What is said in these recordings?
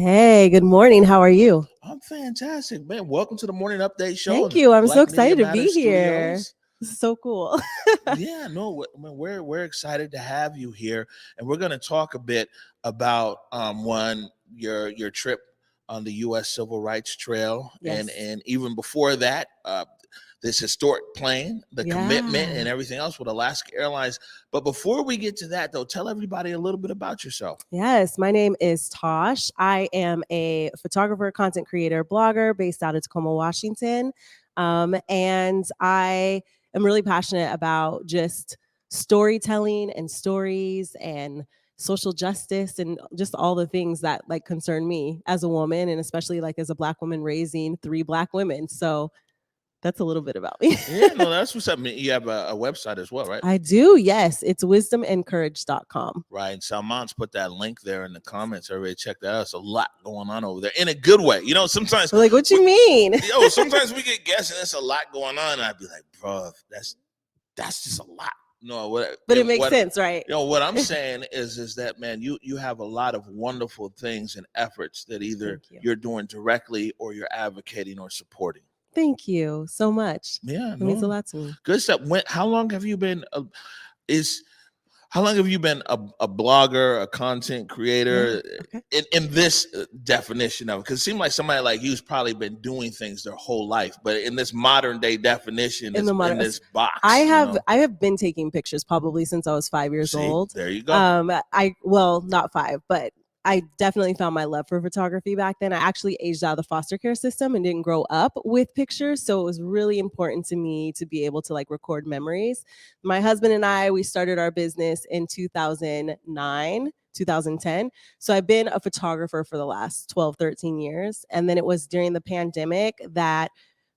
Hey, good morning. How are you? I'm fantastic, man. Welcome to the morning update show Thank in you. I'm so Black Media excited to Matters be here. Studios. This is so cool. Yeah, no, man, we're excited to have you here, and we're going to talk a bit about one your trip on the U.S. Civil Rights Trail, and Yes. and even before that, this historic plane, the commitment, Yeah. and everything else with Alaska Airlines. But before we get to that, though, tell everybody a little bit about yourself. Yes. My name is Tosh. I am a photographer, content creator, blogger based out of Tacoma, Washington. And I am really passionate about just storytelling and stories and social justice and just all the things that like concern me as a woman and especially like as a black woman raising three black women. So that's a little bit about me. Yeah, no, that's what's up. You have a website as well, right? I do, yes. It's wisdomandcourage.com. Right. And Salman's put that link there in the comments. Everybody check that out. There's a lot going on over there in a good way. You know, sometimes Like, what you mean? sometimes we get guests and there's a lot going on. And I'd be like, bro, that's just a lot. No, But it makes sense, right? what I'm saying is that, man, you have a lot of wonderful things and efforts that either you're doing directly or you're advocating or supporting. Thank you so much. Yeah, It means a no, lot to me. good stuff. How long have you been? Is How long have you been a blogger, a content creator Okay. in this definition of it? Because it seems like somebody like you's probably been doing things their whole life, but in this modern day definition, In the modern, in this box. I have been taking pictures probably since I was 5 years old. There you go. Well, not five, but I definitely found my love for photography back then. I actually aged out of the foster care system and didn't grow up with pictures. So it was really important to me to be able to like record memories. My husband and I, we started our business in 2009. 2010. So I've been a photographer for the last 12, 13 years. And then it was during the pandemic that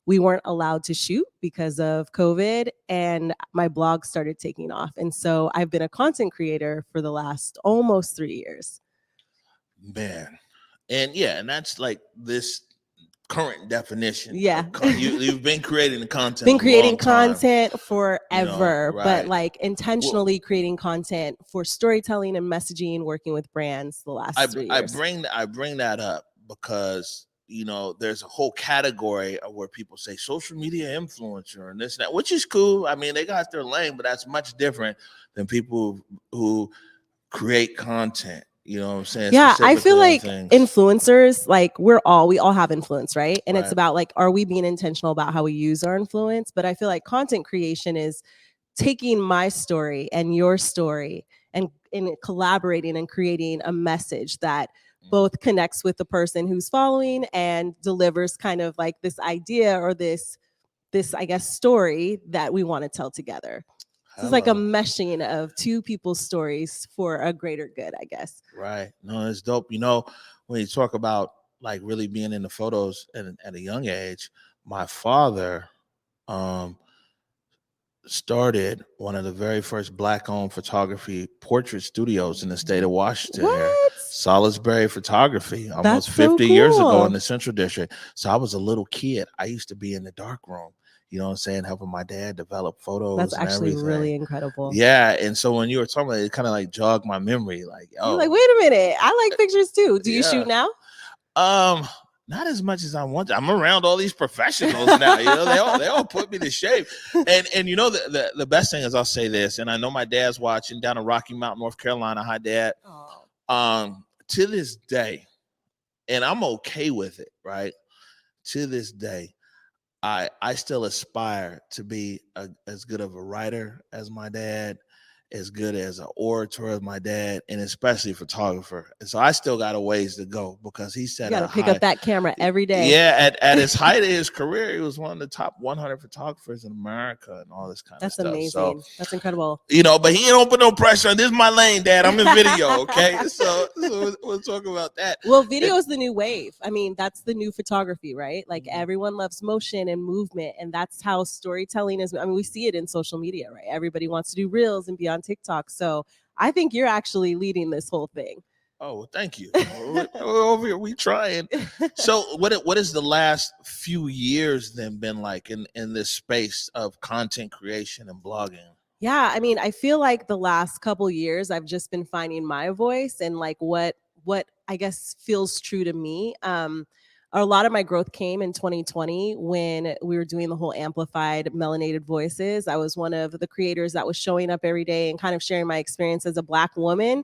we weren't allowed to shoot because of COVID, and my blog started taking off. And so I've been a content creator for the last almost 3 years. Man. And that's like this current definition. Yeah. You've been creating the content. Been creating content forever, right. but like intentionally creating content for storytelling and messaging, working with brands the last 3 years. I bring that up because there's a whole category of where people say social media influencer and this and that, which is cool. I mean, they got their lane, but that's much different than people who create content. You know what I'm saying? Yeah, I feel like influencers, like we all have influence, right? And it's about like, are we being intentional about how we use our influence? But I feel like content creation is taking my story and your story and collaborating and creating a message that both connects with the person who's following and delivers kind of like this idea or this I guess story that we want to tell together. So it's like a meshing of two people's stories for a greater good, I guess. Right. No, it's dope. When you talk about like really being in the photos at a young age, my father started one of the very first black-owned photography portrait studios in the state of Washington. Here, Salisbury Photography, almost 50 years ago in the Central District. So I was a little kid. I used to be in the dark room. You know what I'm saying? Helping my dad develop photos. That's actually really incredible. Yeah. And so when you were talking about it, it kind of like jogged my memory. Like, you're like, wait a minute. I like pictures too. Do you shoot now? Not as much as I want to. I'm around all these professionals now. They all put me to shape. And the best thing is, I'll say this, and I know my dad's watching down in Rocky Mount, North Carolina. Hi, Dad. To this day, and I'm okay with it, right? To this day, I still aspire to be as good of a writer as my dad, as good as an orator as my dad, and especially a photographer. And so I still got a ways to go because he said, you got to pick up that camera every day. Yeah, at his height of his career, he was one of the top 100 photographers in America and all this kind of stuff. That's amazing. So, that's incredible. But he don't put no pressure on. This is my lane, Dad. I'm in video, okay? so we'll talk about that. Well, video is the new wave. I mean, that's the new photography, right? Like everyone loves motion and movement, and that's how storytelling is. I mean, we see it in social media, right? Everybody wants to do reels and be on TikTok. So I think you're actually leading this whole thing. Oh, well, thank you. We're over here, we trying. So what is the last few years then been like in this space of content creation and blogging? Yeah, I mean, I feel like the last couple years I've just been finding my voice and like what I guess, feels true to me. A lot of my growth came in 2020 when we were doing the whole amplified melanated voices. I was one of the creators that was showing up every day and kind of sharing my experience as a Black woman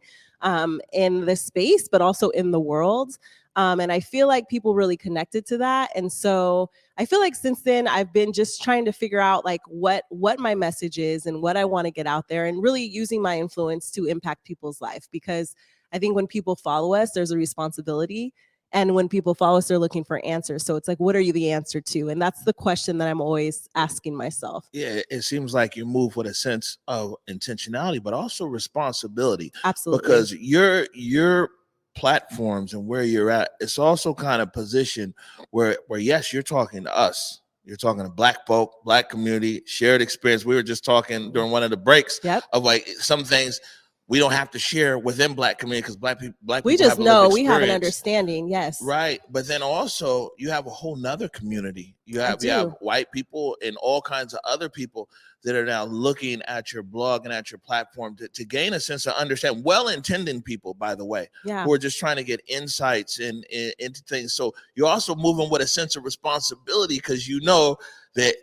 in this space, but also in the world. And I feel like people really connected to that. And so I feel like since then I've been just trying to figure out like what my message is and what I want to get out there, and really using my influence to impact people's life, because I think when people follow us, there's a responsibility. And when people follow us, they're looking for answers. So it's like, what are you the answer to? And that's the question that I'm always asking myself. Yeah, it seems like you move with a sense of intentionality, but also responsibility. Absolutely. Because your platforms and where you're at, it's also kind of positioned where yes, you're talking to us. You're talking to Black folk, Black community, shared experience. We were just talking during one of the breaks of like some things we don't have to share within Black community because Black people we just have a know lived we have an experience. understanding. Yes. Right. But then also you have a whole nother community. You have white people and all kinds of other people that are now looking at your blog and at your platform to gain a sense of understanding. Well-intending people, by the way, who are just trying to get insights into things. So you're also moving with a sense of responsibility because you know that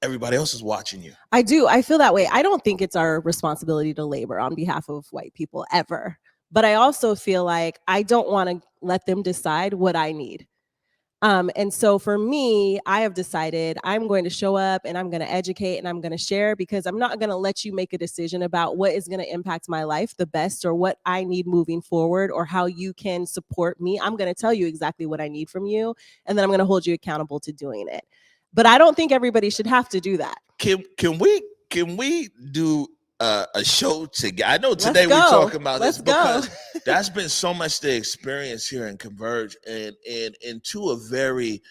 everybody else is watching you. I do. I feel that way. I don't think it's our responsibility to labor on behalf of white people ever. But I also feel like I don't want to let them decide what I need. And so for me, I have decided I'm going to show up and I'm going to educate and I'm going to share, because I'm not going to let you make a decision about what is going to impact my life the best or what I need moving forward or how you can support me. I'm going to tell you exactly what I need from you, and then I'm going to hold you accountable to doing it. But I don't think everybody should have to do that. Can we do a show together? I know today we're talking about this because that's been so much the experience here in Converge, and to a very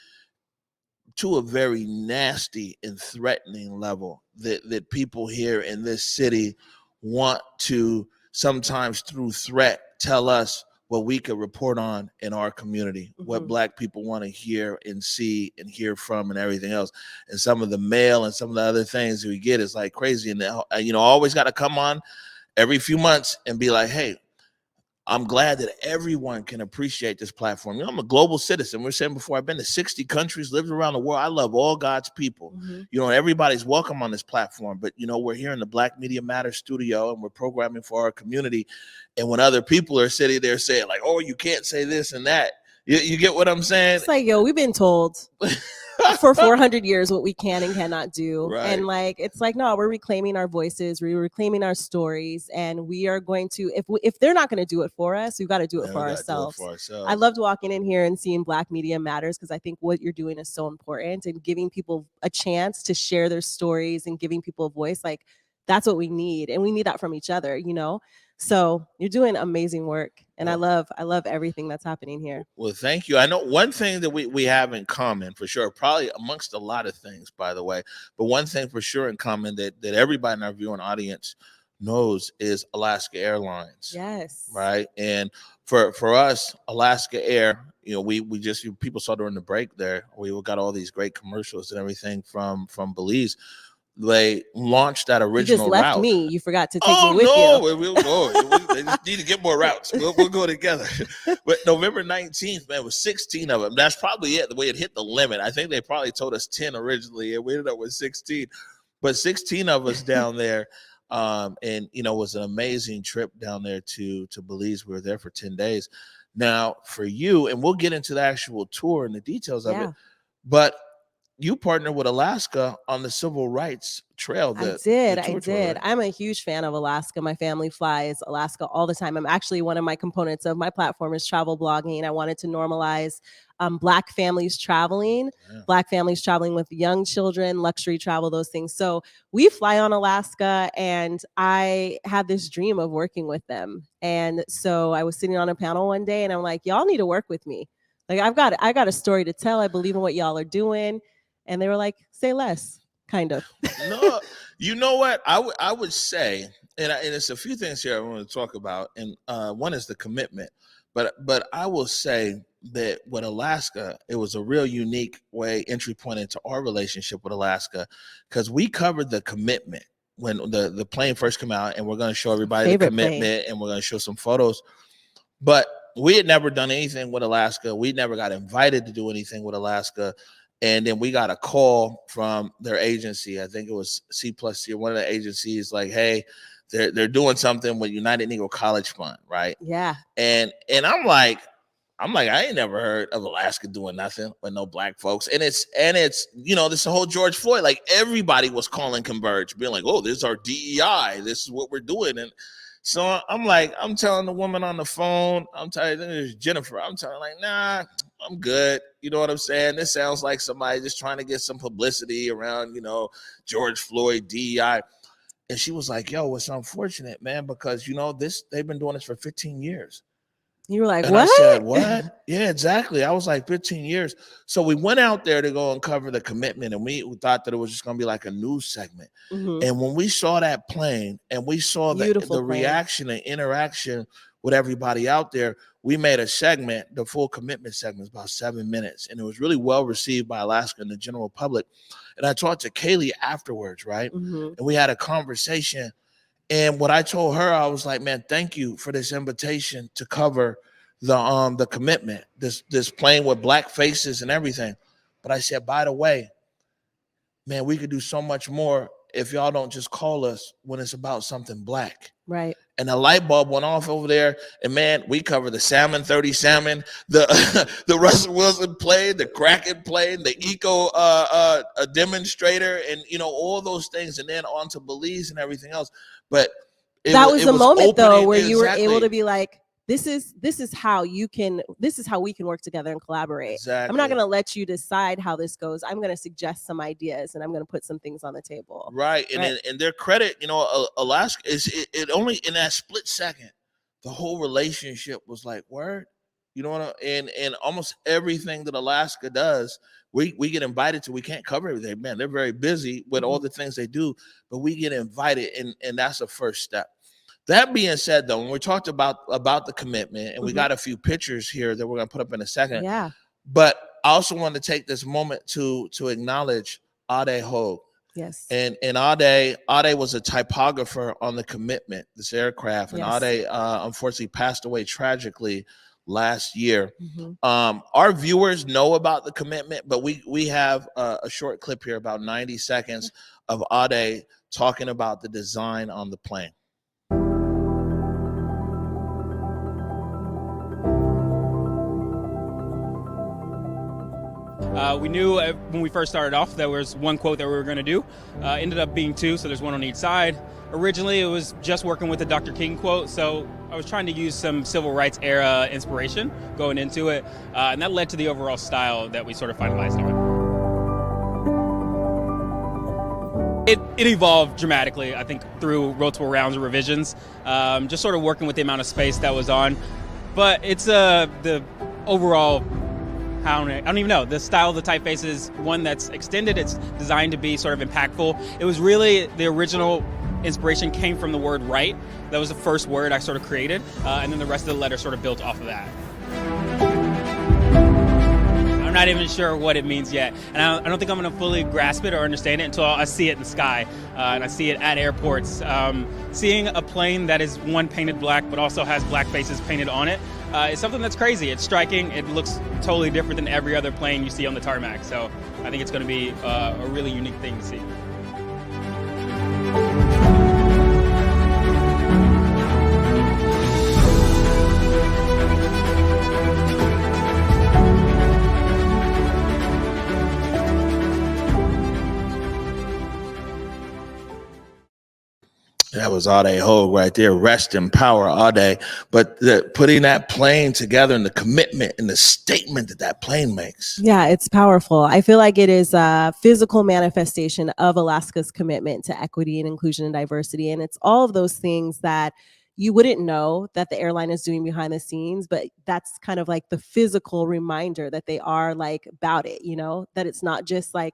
nasty and threatening level that people here in this city want to sometimes through threat tell us what we could report on in our community, what Black people want to hear and see and hear from and everything else. And some of the mail and some of the other things we get is like crazy. And, I always got to come on every few months and be like, hey, I'm glad that everyone can appreciate this platform. I'm a global citizen. We're saying before, I've been to 60 countries, lived around the world. I love all God's people. Everybody's welcome on this platform. But, we're here in the Black Media Matters studio and we're programming for our community. And when other people are sitting there saying like, oh, you can't say this and that, you get what I'm saying? It's like, yo, we've been told for 400 years what we can and cannot do. Right. And like, it's like, no, we're reclaiming our voices, we're reclaiming our stories, and we are going to, if they're not going to do it for us, we've got to do it for ourselves. I loved walking in here and seeing Black Media Matters, because I think what you're doing is so important, and giving people a chance to share their stories and giving people a voice. Like, that's what we need, and we need that from each other, So you're doing amazing work, and I love everything that's happening here. Well, thank you. I know one thing that we have in common for sure, probably amongst a lot of things, by the way, but one thing for sure in common that everybody in our viewing audience knows is Alaska Airlines. Yes. Right. And for us, Alaska Air, we just, people saw during the break there, we got all these great commercials and everything from Belize. They launched that original route. You just left me. You forgot to take me with you. We'll go. They just need to get more routes. We'll go together. But November 19th, man, was 16 of them. That's probably it, the way it hit the limit. I think they probably told us 10 originally, and we ended up with 16. But 16 of us down there. And, it was an amazing trip down there to Belize. We were there for 10 days. Now, for you, and we'll get into the actual tour and the details of it, but you partnered with Alaska on the Civil Rights Trail. I did. I'm a huge fan of Alaska. My family flies Alaska all the time. I'm actually, one of my components of my platform is travel blogging. I wanted to normalize Black families traveling, Black families traveling with young children, luxury travel, those things. So we fly on Alaska, and I had this dream of working with them. And so I was sitting on a panel one day, and I'm like, y'all need to work with me. Like, I got a story to tell. I believe in what y'all are doing. And they were like, say less, kind of. No, you know what? I would say, and it's a few things here I want to talk about. And one is the commitment. But I will say that with Alaska, it was a real unique entry point into our relationship with Alaska, because we covered the commitment when the plane first came out, and we're going to show everybody the commitment, and we're going to show some photos. But we had never done anything with Alaska. We never got invited to do anything with Alaska. And then we got a call from their agency. I think it was C+C, one of the agencies, like, hey, they're doing something with United Negro College Fund, right? Yeah. And I'm like, I ain't never heard of Alaska doing nothing with no black folks. And it's this whole George Floyd, like everybody was calling Converge, being like, oh, this is our DEI. This is what we're doing. And so I'm telling the woman on the phone, I'm telling this is Jennifer. I'm telling her, like, nah, I'm good. You know what I'm saying? This sounds like somebody just trying to get some publicity around, George Floyd, DEI. And she was like, yo, it's unfortunate, man, because they've been doing this for 15 years. You were like, and what? I said, what? Yeah, exactly. I was like 15 years. So we went out there to go uncover the commitment, and we thought that it was just going to be like a news segment. Mm-hmm. And when we saw that plane and we saw the reaction and interaction with everybody out there, we made a segment, the full commitment segment, about 7 minutes. And it was really well received by Alaska and the general public. And I talked to Kaylee afterwards, right? Mm-hmm. And we had a conversation. And what I told her, I was like, man, thank you for this invitation to cover the commitment, this plane with black faces and everything. But I said, by the way, man, we could do so much more if y'all don't just call us when it's about something black. Right. And the light bulb went off over there. And man, we covered the Salmon 30 Salmon, the Russell Wilson plane, the Kraken plane, the Eco demonstrator, and all those things, and then on to Belize and everything else. But that was the moment though where you were able to be like, this is how we can work together and collaborate. Exactly. I'm not going to let you decide how this goes. I'm going to suggest some ideas and I'm going to put some things on the table. Right. And in their credit, Alaska is it only in that split second, the whole relationship was like, word, and almost everything that Alaska does, we get invited to. We can't cover everything, man. They're very busy with all the things they do, but we get invited, and that's a first step. That being said, though, when we talked about the commitment, and we got a few pictures here that we're going to put up in a second. Yeah. But I also want to take this moment to acknowledge Ade Hogue. Yes. And Ade was a typographer on the commitment, this aircraft. And Ade unfortunately passed away tragically last year. Our viewers know about the commitment, but we have a short clip here, about 90 seconds of Ade talking about the design on the plane. We knew when we first started off there was one quote that we were going to do. Ended up being two, so there's one on each side. Originally, it was just working with the Dr. King quote, so I was trying to use some civil rights era inspiration going into it, and that led to the overall style that we sort of finalized on. It evolved dramatically, I think, through multiple rounds of revisions, just sort of working with the amount of space that was on. But it's the overall, I don't even know. The style of the typeface is one that's extended. It's designed to be sort of impactful. It was really, the original inspiration came from the word right. That was the first word I sort of created. And then the rest of the letter sort of built off of that. I'm not even sure what it means yet. And I don't think I'm going to fully grasp it or understand it until I see it in the sky. And I see it at airports. Seeing a plane that is, one, painted black, but also has black faces painted on it, is something that's crazy. It's striking. It looks totally different than every other plane you see on the tarmac. So I think it's going to be a really unique thing to see. That was Ade Hogue right there. Rest in power, Ade. But putting that plane together and the commitment and the statement that plane makes. Yeah, it's powerful. I feel like it is a physical manifestation of Alaska's commitment to equity and inclusion and diversity. And it's all of those things that you wouldn't know that the airline is doing behind the scenes, but that's kind of like the physical reminder that they are like about it, that it's not just like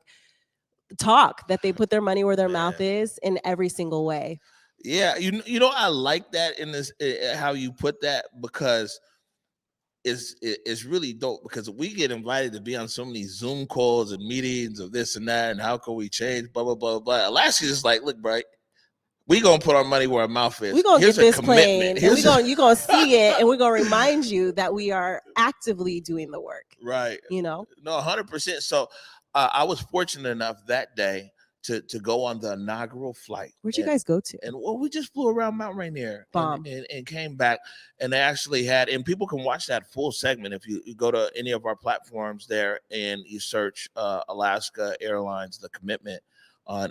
talk, that they put their money where their mouth is in every single way. Yeah, I like that in this, how you put that, because it's really dope, because we get invited to be on so many Zoom calls and meetings of this and that, and how can we change, blah, blah, blah, blah. Alaska's just like, look, bro, We gonna put our money where our mouth is. We're gonna Here's get this a commitment. plane, and you're gonna see it, and we're gonna remind you that we are actively doing the work. Right. No, 100%. So I was fortunate enough that day to go on the inaugural flight. Where'd you guys go to? And well, we just flew around Mount Rainier and came back, and they actually had, and people can watch that full segment if you go to any of our platforms there and you search Alaska Airlines, The Commitment,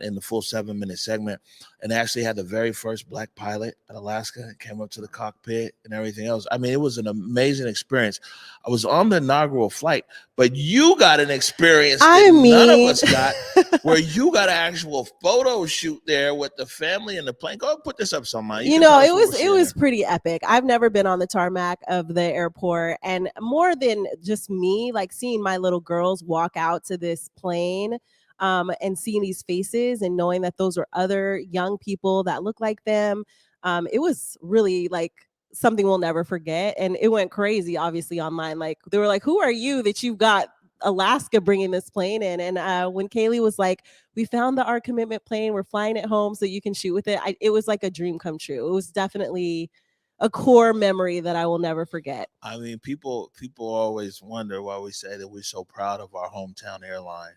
in the full 7-minute segment. And they actually had the very first Black pilot at Alaska and came up to the cockpit and everything else. I mean, it was an amazing experience. I was on the inaugural flight, but you got an experience none of us got, where you got an actual photo shoot there with the family and the plane. Go put this up somewhere. It was pretty epic. I've never been on the tarmac of the airport, and more than just me, like seeing my little girls walk out to this plane, and seeing these faces and knowing that those were other young people that look like them. It was really like something we'll never forget. And it went crazy, obviously, online. Like they were like, who are you that you've got Alaska bringing this plane in? And when Kaylee was like, we found the Our Commitment plane, we're flying it home so you can shoot with it. It was like a dream come true. It was definitely a core memory that I will never forget. I mean, people always wonder why we say that we're so proud of our hometown airline.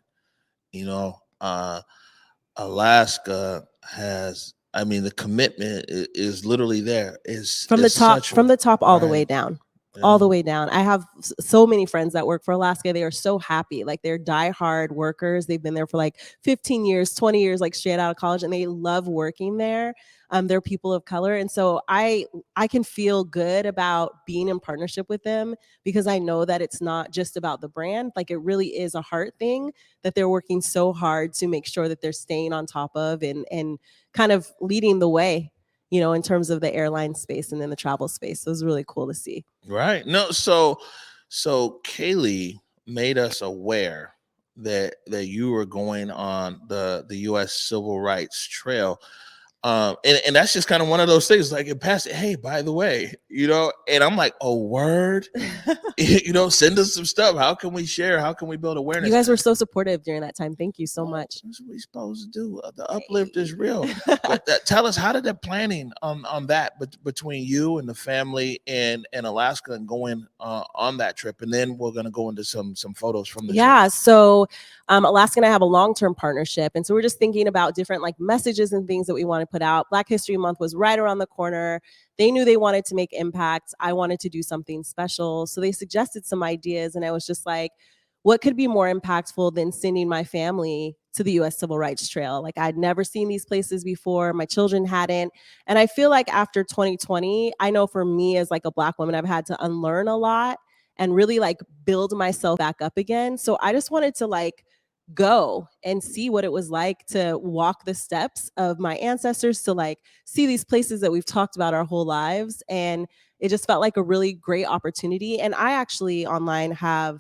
Alaska has, I mean, the commitment is literally there. Is from the top all the way down. All the way down. I have so many friends that work for Alaska. They are so happy. Like they're diehard workers. They've been there for like 15 years, 20 years, like straight out of college, and they love working there. They're people of color. And so I can feel good about being in partnership with them because I know that it's not just about the brand. Like it really is a heart thing that they're working so hard to make sure that they're staying on top of and kind of leading the way, in terms of the airline space and then the travel space. So it was really cool to see. Right. No, so Kaylee made us aware that you were going on the U.S. Civil Rights Trail. And that's just kind of one of those things, like it passed it. Hey, by the way, and I'm like, oh, word, send us some stuff. How can we share? How can we build awareness? You guys were so supportive during that time. Thank you so much. That's what we're supposed to do. The uplift is real. But tell us, how did the planning on that between you and the family and Alaska and going on that trip? And then we're going to go into some photos from the trip. So Alaska and I have a long-term partnership. And so we're just thinking about different like messages and things that we want to put out. Black History Month was right around the corner. They knew they wanted to make impact. I wanted to do something special. So they suggested some ideas. And I was just like, what could be more impactful than sending my family to the U.S. Civil Rights Trail? Like I'd never seen these places before. My children hadn't. And I feel like after 2020, I know for me as like a Black woman, I've had to unlearn a lot and really like build myself back up again. So I just wanted to like go and see what it was like to walk the steps of my ancestors, to like see these places that we've talked about our whole lives. And it just felt like a really great opportunity. And I actually online have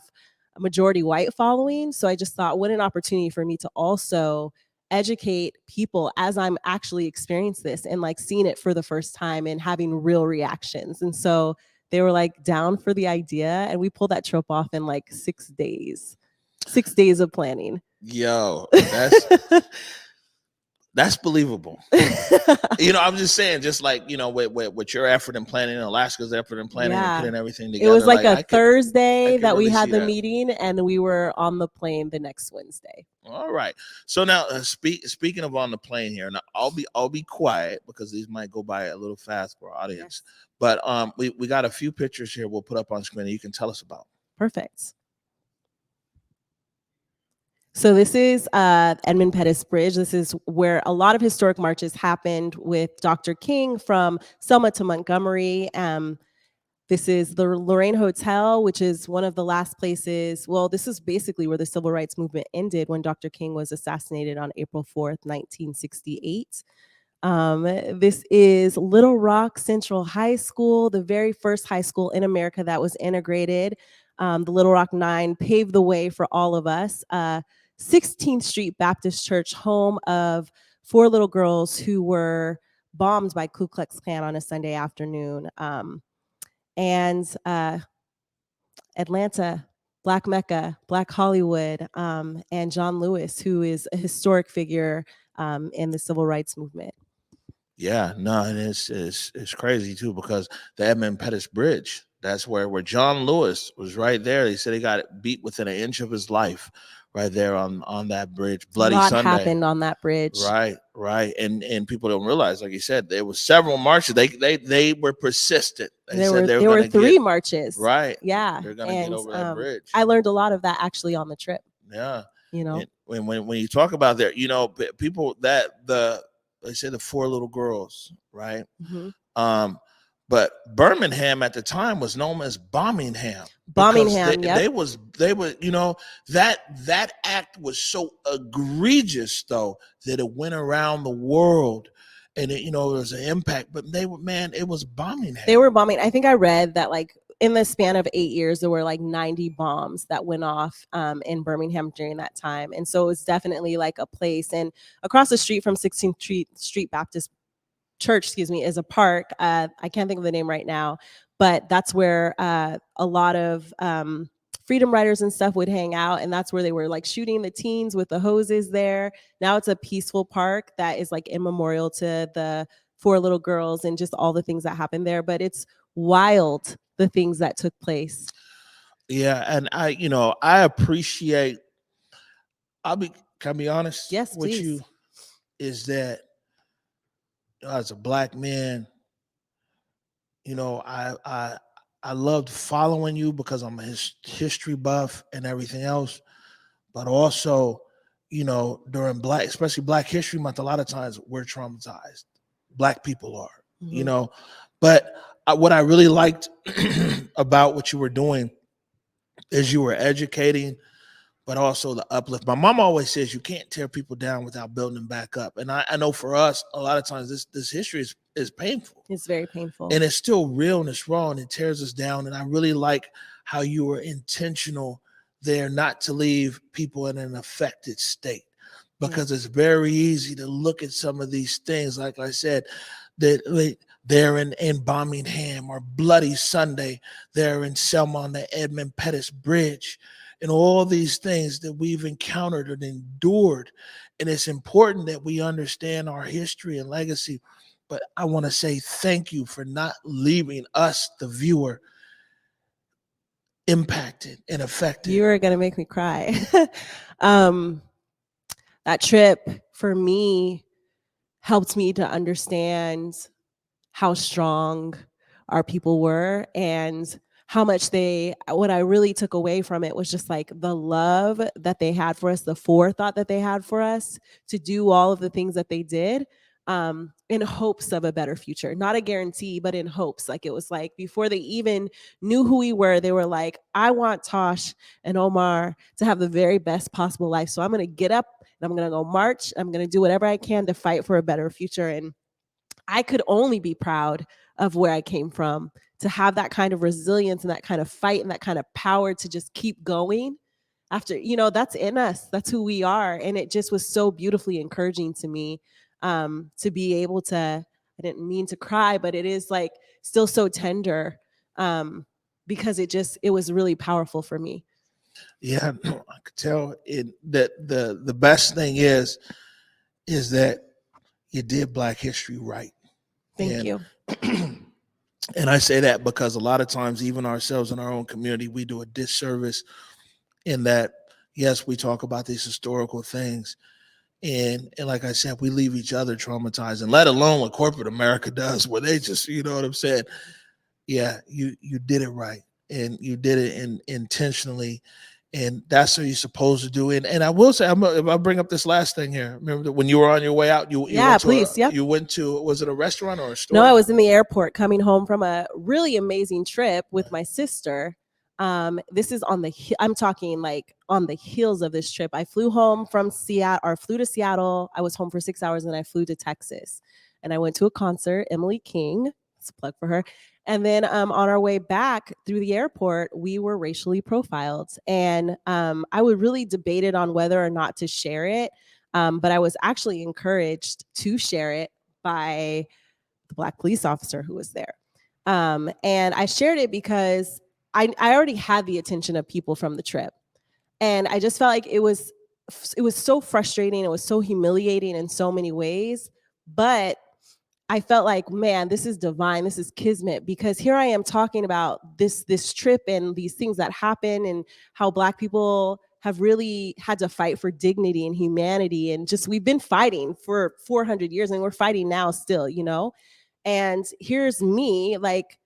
a majority white following. So I just thought, what an opportunity for me to also educate people as I'm actually experiencing this and like seeing it for the first time and having real reactions. And so they were like down for the idea. And we pulled that trip off in like 6 days. 6 days of planning. Yo, that's believable. I'm just saying, just like, with your effort in planning, Alaska's effort in planning and putting everything together. It was like a Thursday that we had the that meeting and we were on the plane the next Wednesday. All right. So now speaking of on the plane here, now I'll be quiet because these might go by a little fast for our audience. Yes. But we got a few pictures here we'll put up on screen that you can tell us about. Perfect. So this is Edmund Pettus Bridge. This is where a lot of historic marches happened with Dr. King from Selma to Montgomery. This is the Lorraine Hotel, which is one of the last places. Well, this is basically where the civil rights movement ended when Dr. King was assassinated on April 4th, 1968. This is Little Rock Central High School, the very first high school in America that was integrated. The Little Rock 9 paved the way for all of us. 16th Street Baptist Church, home of 4 little girls who were bombed by Ku Klux Klan on a Sunday afternoon. And Atlanta, Black Mecca, Black Hollywood, and John Lewis, who is a historic figure in the civil rights movement. Yeah, no, and it's crazy too, because the Edmund Pettus Bridge, that's where John Lewis was right there. They said he got beat within an inch of his life right there on that bridge. A Bloody lot Sunday. happened on that bridge. Right. And people don't realize, like you said, there was several marches. They were persistent. There were 3 marches. Right. Yeah. They're gonna get over that bridge. I learned a lot of that actually on the trip. Yeah. You know, and when you talk about there, you know, people that they say the 4 little girls, right? Mm-hmm. But Birmingham at the time was known as Bombingham. They were, you know, that act was so egregious though that it went around the world, and it, you know, there was an impact. But it was Bombingham. They were bombing. I think I read that like in the span of 8 years, there were like 90 bombs that went off in Birmingham during that time. And so it's definitely like a place. And across the street from 16th Street Baptist Church, is a park. I can't think of the name right now, but that's where a lot of freedom riders and stuff would hang out. And that's where they were like shooting the teens with the hoses there. Now it's a peaceful park that is like in memorial to the 4 little girls and just all the things that happened there. But it's wild, the things that took place. Yeah. And I appreciate, can I be honest with you, is that as a Black man, you know, I loved following you because I'm a history buff and everything else. But also, you know, during especially Black History Month, a lot of times we're traumatized. Black people are, you know. But what I really liked about what you were doing is you were educating, but also the uplift. My mom always says you can't tear people down without building them back up. And I know for us, a lot of times this history is painful. It's very painful. And it's still real and it's raw and it tears us down. And I really like how you were intentional there not to leave people in an affected state, because it's very easy to look at some of these things, like I said, that they're in Birmingham, or Bloody Sunday, they're in Selma on the Edmund Pettus Bridge, and all these things that we've encountered and endured. And it's important that we understand our history and legacy. But I want to say thank you for not leaving us, the viewer, impacted and affected. You are going to make me cry. That trip for me helped me to understand how strong our people were, and how much what I really took away from it was just like the love that they had for us, the forethought that they had for us to do all of the things that they did, in hopes of a better future. Not a guarantee, but in hopes. Like, it was like before they even knew who we were, they were like, I want Tash and Omar to have the very best possible life. So I'm going to get up and I'm going to go march. I'm going to do whatever I can to fight for a better future. And I could only be proud of where I came from, to have that kind of resilience and that kind of fight and that kind of power to just keep going after, you know, that's in us. That's who we are. And it just was so beautifully encouraging to me, to be able to, I didn't mean to cry, but it is like still so tender, because it was really powerful for me. Yeah, I could tell that the best thing is that you did Black history right. Thank you. And I say that because a lot of times, even ourselves in our own community, we do a disservice in that, yes, we talk about these historical things, and like I said, we leave each other traumatized, and let alone what corporate America does, where they just, you know what I'm saying? Yeah, you did it right, and you did it intentionally. And that's what you're supposed to do. And I will say, I'll bring up this last thing here. Remember that when you were on your way out, you went to, was it a restaurant or a store? No, I was in the airport coming home from a really amazing trip with my sister. This is I'm talking like on the heels of this trip. I flew home from flew to Seattle. I was home for 6 hours and I flew to Texas. And I went to a concert, Emily King. It's a plug for her. And then on our way back through the airport, we were racially profiled. And I would really debated on whether or not to share it. But I was actually encouraged to share it by the Black police officer who was there. And I shared it because I already had the attention of people from the trip. And I just felt like it was so frustrating. It was so humiliating in so many ways. But I felt like, man, this is divine. This is kismet, because here I am talking about this trip and these things that happen, and how Black people have really had to fight for dignity and humanity, and just we've been fighting for 400 years, and we're fighting now still, you know. And here's me, like,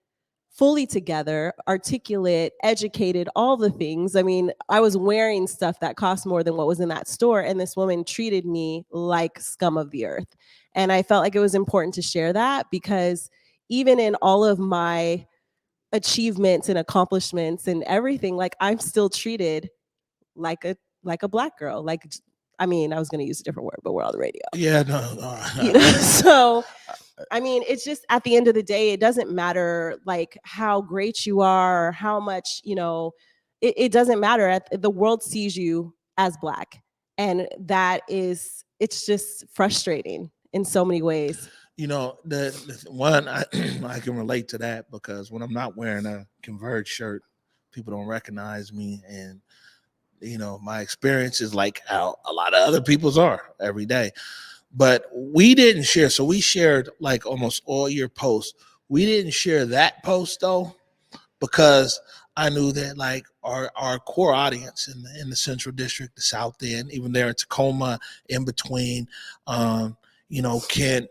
fully together, articulate, educated, all the things. I mean, I was wearing stuff that cost more than what was in that store, and this woman treated me like scum of the earth. And I felt like it was important to share that, because even in all of my achievements and accomplishments and everything, like, I'm still treated like a Black girl. Like, I mean, I was going to use a different word, but we're on the radio. Yeah, no. You know, so I mean, it's just, at the end of the day, it doesn't matter like how great you are or how much, you know, it doesn't matter. The world sees you as Black. And it's just frustrating in so many ways. You know, the one I can relate to that, because when I'm not wearing a Converge shirt, people don't recognize me. And, you know, my experience is like how a lot of other people's are every day. But we didn't share. So we shared like almost all your posts. We didn't share that post though, because I knew that like our core audience in the Central District, the South End, even there in Tacoma, in between, you know, Kent,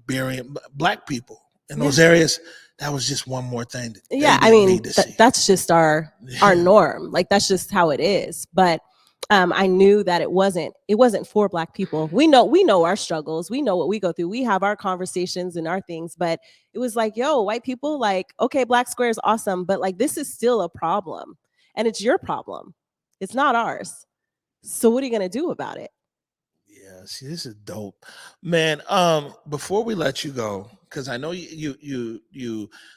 Berrien, Black people in those areas. That was just one more thing that I mean, that's just our norm. Like, that's just how it is. But I knew that it wasn't for Black people. We know our struggles. We know what we go through. We have our conversations and our things, but it was like, yo, white people, like, okay, Black Square is awesome, but like, this is still a problem, and it's your problem. It's not ours. So what are you going to do about it? Yeah, see, this is dope, man. Before we let you go, because I know you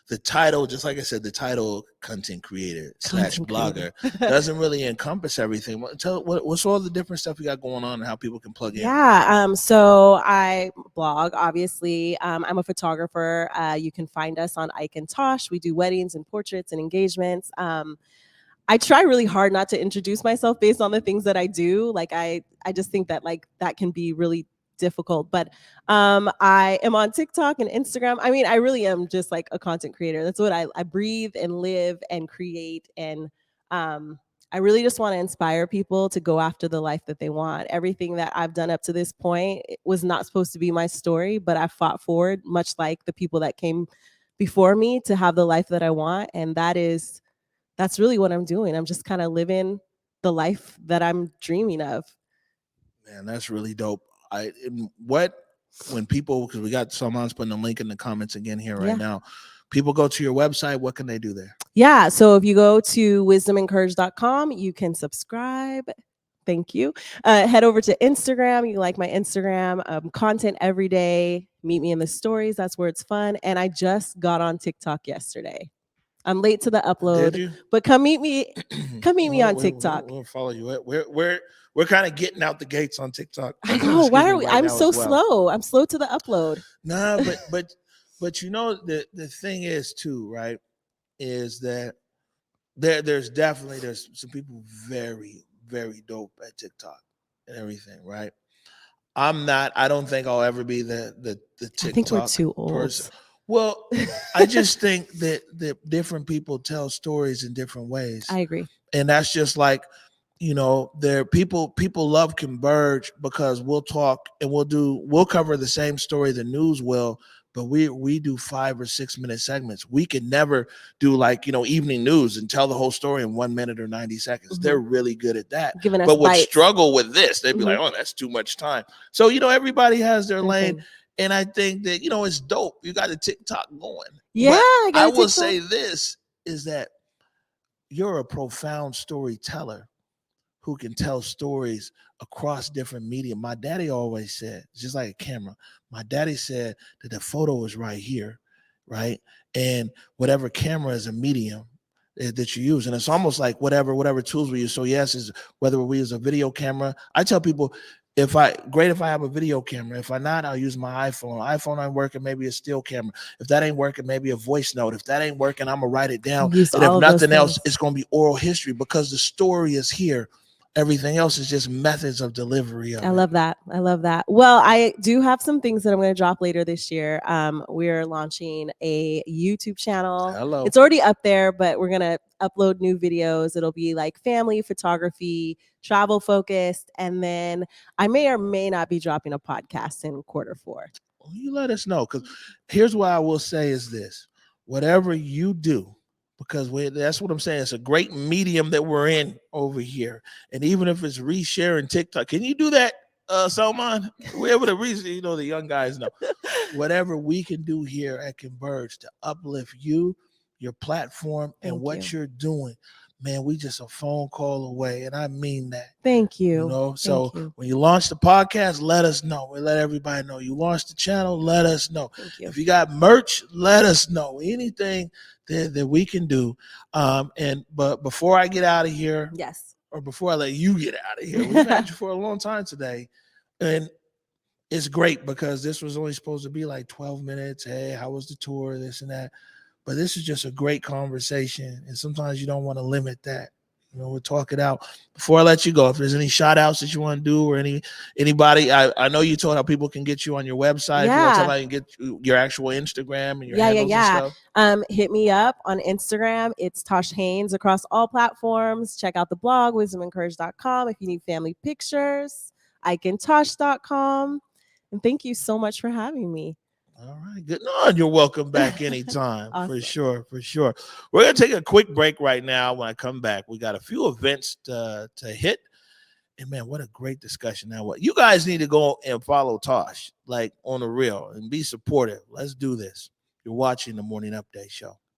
the title, just like I said, the title content creator / blogger doesn't really encompass everything. Tell what's all the different stuff you got going on and how people can plug in. Yeah, so I blog, obviously. I'm a photographer. You can find us on Ike and Tosh. We do weddings and portraits and engagements. I try really hard not to introduce myself based on the things that I do. Like, I just think that like that can be really difficult. But I am on TikTok and Instagram. I mean, I really am just like a content creator. That's what I breathe and live and create. And I really just want to inspire people to go after the life that they want. Everything that I've done up to this point was not supposed to be my story, but I fought forward, much like the people that came before me, to have the life that I want. And that's really what I'm doing. I'm just kind of living the life that I'm dreaming of. Man, that's really dope. When people, because we got someone's putting a link in the comments again here right now. People go to your website, what can they do there? Yeah, so if you go to wisdomencourage.com, you can subscribe. Thank you. Head over to Instagram. You like my Instagram content every day. Meet me in the stories. That's where it's fun. And I just got on TikTok yesterday. I'm late to the upload, but come meet me. Come meet me on TikTok. We'll follow you. We're kind of getting out the gates on TikTok. I know. Why are we? I'm so slow. I'm slow to the upload. Nah, but you know the thing is too, right? Is that there's some people very, very dope at TikTok and everything, right? I don't think I'll ever be the TikTok I think we're too old. person. Well, I just think that different people tell stories in different ways. I agree. And that's just like, you know, people love Converge because we'll talk and we'll cover the same story the news will, but we do 5 or 6 minute segments. We can never do like, you know, evening news and tell the whole story in 1 minute or 90 seconds. Mm-hmm. They're really good at that. But would struggle with this. They'd be like, oh, that's too much time. So, you know, everybody has their lane. And I think that, you know, it's dope. You got a TikTok going. Yeah, I will say this is that you're a profound storyteller who can tell stories across different media. My daddy always said, just like a camera, my daddy said that the photo is right here, right? And whatever camera is a medium that you use. And it's almost like whatever tools we use. So yes, is whether we use a video camera. I tell people, if I have a video camera. If I'm not, I'll use my iPhone. iPhone ain't working, maybe a still camera. If that ain't working, maybe a voice note. If that ain't working, I'm gonna write it down. And if nothing else, it's gonna be oral history because the story is here. Everything else is just methods of delivery of I it. love that. I love that. Well, I do have some things that I'm going to drop later this year. We're launching a YouTube channel. Hello. It's already up there, but we're going to upload new videos. It'll be like family photography, travel focused, and then I may or may not be dropping a podcast in Q4. Well, you let us know, because here's what I will say is this: whatever you do, because that's what I'm saying. It's a great medium that we're in over here. And even if it's resharing TikTok, can you do that, Salman? We're able to reach, the young guys know. Whatever we can do here at Converge to uplift you, your platform, and Thank what you. you're doing, man, we just a phone call away. And I mean that. Thank you. So Thank you. when you launch the podcast, let us know. We let everybody know. You launched the channel, let us know. Thank you. If you got merch, let us know. Anything that we can do. But before I get out of here, Yes. or before I let you get out of here, we've had you for a long time today, and it's great because this was only supposed to be like 12 minutes. Hey, how was the tour? This and that. But this is just a great conversation, and sometimes you don't want to limit that. We'll talk it out. Before I let you go, if there's any shout outs that you want to do, or anybody, I know you told how people can get you on your website. If you want to tell how you can get your actual Instagram and your handles and stuff. Hit me up on Instagram. It's Tash Haynes across all platforms. Check out the blog, wisdomencourage.com. If you need family pictures, icontosh.com. And thank you so much for having me. All right, good. No, you're welcome back anytime. Awesome. For sure. We're gonna take a quick break right now. When I come back, we got a few events to hit. And man, what a great discussion. Now, what you guys need to go and follow Tosh, like on the real, and be supportive. Let's do this. You're watching the Morning Update Show.